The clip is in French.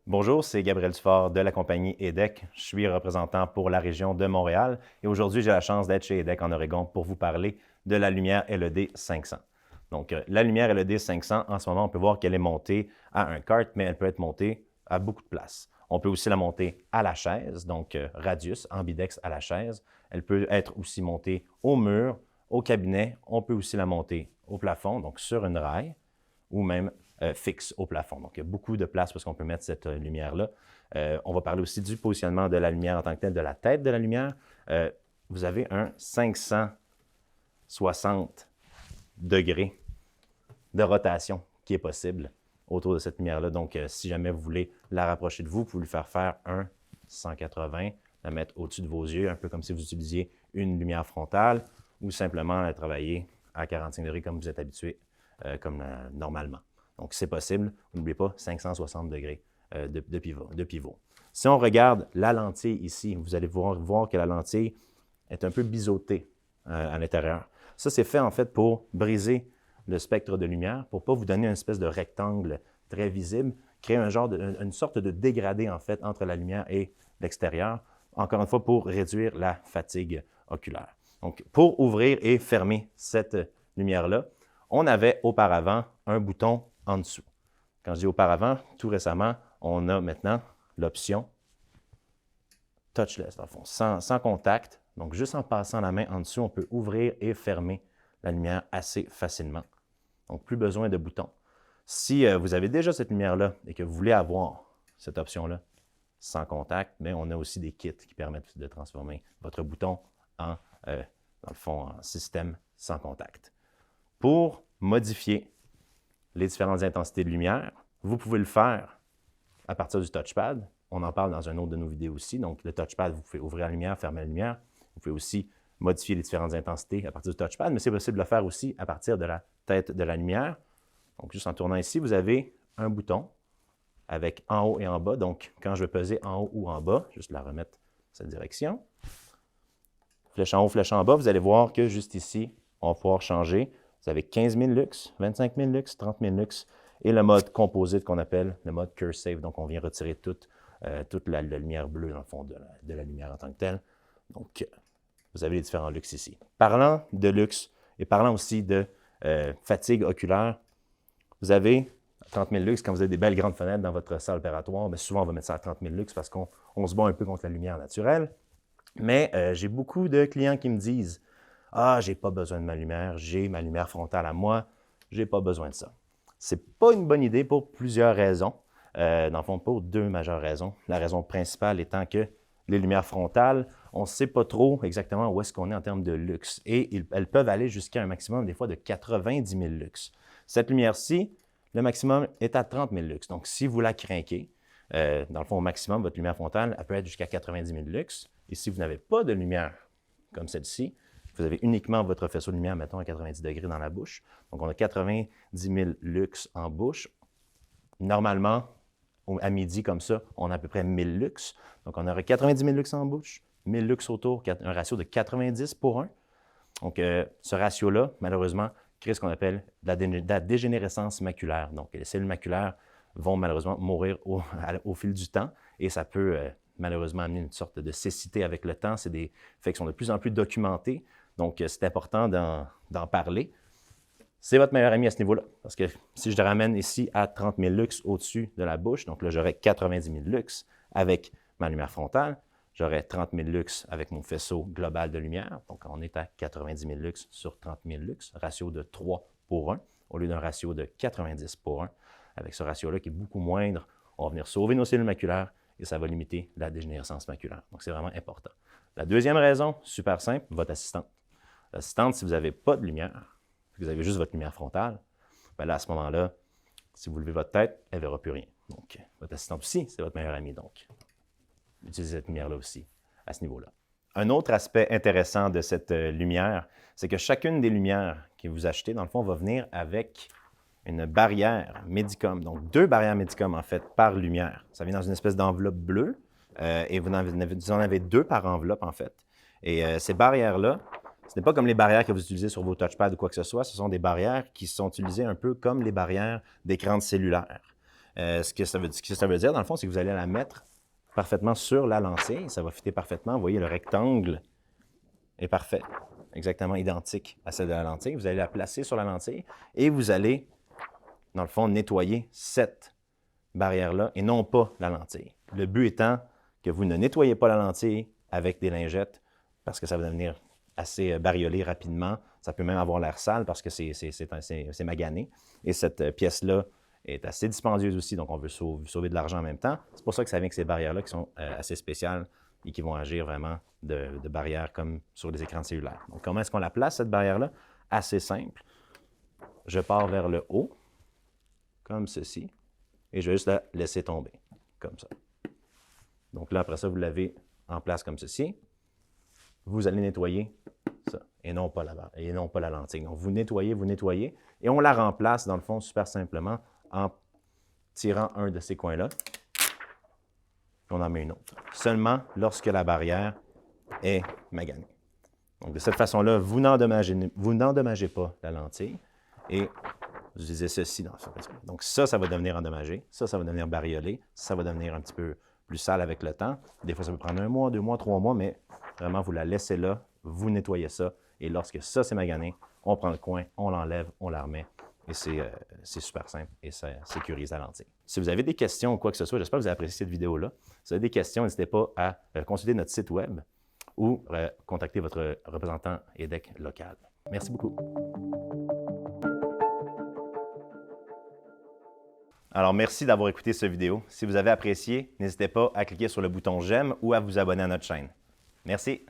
Bonjour, c'est Gabriel Dufort de la compagnie EDEC. Je suis représentant pour la région de Montréal et aujourd'hui, j'ai la chance d'être chez EDEC en Oregon pour vous parler de la lumière LED 500. Donc, la lumière LED 500, en ce moment, on peut voir qu'elle est montée à un cart, mais elle peut être montée à beaucoup de places. On peut aussi la monter à la chaise, donc radius, ambidex à la chaise. Elle peut être aussi montée au mur, au cabinet. On peut aussi la monter au plafond, donc sur une rail, ou même fixe au plafond. Donc, il y a beaucoup de place parce qu'on peut mettre cette lumière-là. On va parler aussi du positionnement de la lumière en tant que telle, de la tête de la lumière. Vous avez un 560 degrés de rotation qui est possible autour de cette lumière-là. Donc, si jamais vous voulez la rapprocher de vous, vous pouvez lui faire un 180, la mettre au-dessus de vos yeux, un peu comme si vous utilisiez une lumière frontale, ou simplement la travailler à 45 degrés comme vous êtes habitué, normalement. Donc, c'est possible. N'oubliez pas, 560 degrés de pivot. Si on regarde la lentille ici, vous allez voir que la lentille est un peu biseautée à l'intérieur. Ça, c'est fait en fait pour briser le spectre de lumière, pour ne pas vous donner une espèce de rectangle très visible, créer une sorte de dégradé en fait entre la lumière et l'extérieur, encore une fois pour réduire la fatigue oculaire. Donc, pour ouvrir et fermer cette lumière-là, on avait auparavant un bouton en dessous. Quand je dis auparavant, tout récemment, on a maintenant l'option touchless, dans le fond, sans contact. Donc, juste en passant la main en dessous, on peut ouvrir et fermer la lumière assez facilement. Donc, plus besoin de boutons. Si vous avez déjà cette lumière-là et que vous voulez avoir cette option-là sans contact, mais on a aussi des kits qui permettent de transformer votre bouton en, dans le fond, en système sans contact. Pour modifier les différentes intensités de lumière, vous pouvez le faire à partir du touchpad. On en parle dans une autre de nos vidéos aussi. Donc, le touchpad, vous pouvez ouvrir la lumière, fermer la lumière. Vous pouvez aussi modifier les différentes intensités à partir du touchpad, mais c'est possible de le faire aussi à partir de la tête de la lumière. Donc, juste en tournant ici, vous avez un bouton avec en haut et en bas. Donc, quand je vais peser en haut ou en bas, juste la remettre dans cette direction. Flèche en haut, flèche en bas, vous allez voir que juste ici, on va pouvoir changer. Vous avez 15 000 lux, 25 000 lux, 30 000 lux et le mode composite qu'on appelle le mode Curve Save. Donc, on vient retirer toute la lumière bleue, dans le fond, de la lumière en tant que telle. Donc, vous avez les différents lux ici. Parlant de lux et parlant aussi de fatigue oculaire, vous avez 30 000 lux quand vous avez des belles grandes fenêtres dans votre salle opératoire. Mais souvent, on va mettre ça à 30 000 lux parce qu'on se bat un peu contre la lumière naturelle. Mais j'ai beaucoup de clients qui me disent « Ah, j'ai pas besoin de ma lumière, j'ai ma lumière frontale à moi, j'ai pas besoin de ça. » C'est pas une bonne idée pour plusieurs raisons. Dans le fond, pour deux majeures raisons. La raison principale étant que les lumières frontales, on ne sait pas trop exactement où est-ce qu'on est en termes de luxe. Et elles peuvent aller jusqu'à un maximum, des fois, de 90 000 lux. Cette lumière-ci, le maximum est à 30 000 lux. Donc, si vous la crinquez, dans le fond, au maximum, votre lumière frontale, elle peut être jusqu'à 90 000 lux. Et si vous n'avez pas de lumière comme celle-ci, vous avez uniquement votre faisceau de lumière, mettons, à 90 degrés dans la bouche. Donc, on a 90 000 lux en bouche. Normalement, à midi comme ça, on a à peu près 1000 lux. Donc, on aurait 90 000 lux en bouche, 1000 lux autour, un ratio de 90 pour 1. Donc, ce ratio-là, malheureusement, crée ce qu'on appelle la dégénérescence maculaire. Donc, les cellules maculaires vont malheureusement mourir au fil du temps et ça peut malheureusement amener une sorte de cécité avec le temps. C'est des faits qui sont de plus en plus documentés. Donc, c'est important d'en parler. C'est votre meilleur ami à ce niveau-là. Parce que si je le ramène ici à 30 000 lux au-dessus de la bouche, donc là, j'aurais 90 000 lux avec ma lumière frontale. J'aurais 30 000 lux avec mon faisceau global de lumière. Donc, on est à 90 000 lux sur 30 000 lux, ratio de 3 pour 1, au lieu d'un ratio de 90 pour 1. Avec ce ratio-là qui est beaucoup moindre, on va venir sauver nos cellules maculaires et ça va limiter la dégénérescence maculaire. Donc, c'est vraiment important. La deuxième raison, super simple, votre assistante. L'assistante, si vous n'avez pas de lumière, vous avez juste votre lumière frontale, bien là, à ce moment-là, si vous levez votre tête, elle ne verra plus rien. Donc, votre assistante aussi, c'est votre meilleur ami. Donc, utilisez cette lumière-là aussi, à ce niveau-là. Un autre aspect intéressant de cette lumière, c'est que chacune des lumières que vous achetez, dans le fond, va venir avec une barrière Medicom. Donc, 2 barrières Medicom, en fait, par lumière. Ça vient dans une espèce d'enveloppe bleue et vous en avez 2 par enveloppe, en fait. Et ces barrières-là, ce n'est pas comme les barrières que vous utilisez sur vos touchpads ou quoi que ce soit. Ce sont des barrières qui sont utilisées un peu comme les barrières d'écran cellulaire. Ce que ça veut dire, dans le fond, c'est que vous allez la mettre parfaitement sur la lentille. Ça va fitter parfaitement. Vous voyez, le rectangle est parfait, exactement identique à celle de la lentille. Vous allez la placer sur la lentille et vous allez, dans le fond, nettoyer cette barrière-là et non pas la lentille. Le but étant que vous ne nettoyez pas la lentille avec des lingettes parce que ça va devenir assez bariolé rapidement. Ça peut même avoir l'air sale parce que c'est magané. Et cette pièce-là est assez dispendieuse aussi, donc on veut sauver de l'argent en même temps. C'est pour ça que ça vient avec ces barrières-là qui sont assez spéciales et qui vont agir vraiment de barrières comme sur les écrans de cellulaire. Donc, comment est-ce qu'on la place, cette barrière-là? Assez simple. Je pars vers le haut, comme ceci, et je vais juste la laisser tomber, comme ça. Donc là, après ça, vous l'avez en place comme ceci. Vous allez nettoyer ça, et non pas la lentille. Donc, vous nettoyez, et on la remplace, dans le fond, super simplement, en tirant un de ces coins-là. On en met une autre. Seulement lorsque la barrière est maganée. Donc, de cette façon-là, vous n'endommagez pas la lentille, et vous utilisez ceci dans ce cas. Donc, ça va devenir endommagé, ça va devenir bariolé, ça va devenir un petit peu plus sale avec le temps. Des fois, ça peut prendre 1 mois, 2 mois, 3 mois, mais vraiment, vous la laissez là, vous nettoyez ça, et lorsque ça, c'est magané, on prend le coin, on l'enlève, on la remet, et c'est super simple, et ça sécurise la lentille. Si vous avez des questions ou quoi que ce soit, j'espère que vous avez apprécié cette vidéo-là. Si vous avez des questions, n'hésitez pas à consulter notre site web ou contacter votre représentant EDEC local. Merci beaucoup. Alors, merci d'avoir écouté cette vidéo. Si vous avez apprécié, n'hésitez pas à cliquer sur le bouton « J'aime » ou à vous abonner à notre chaîne. Merci.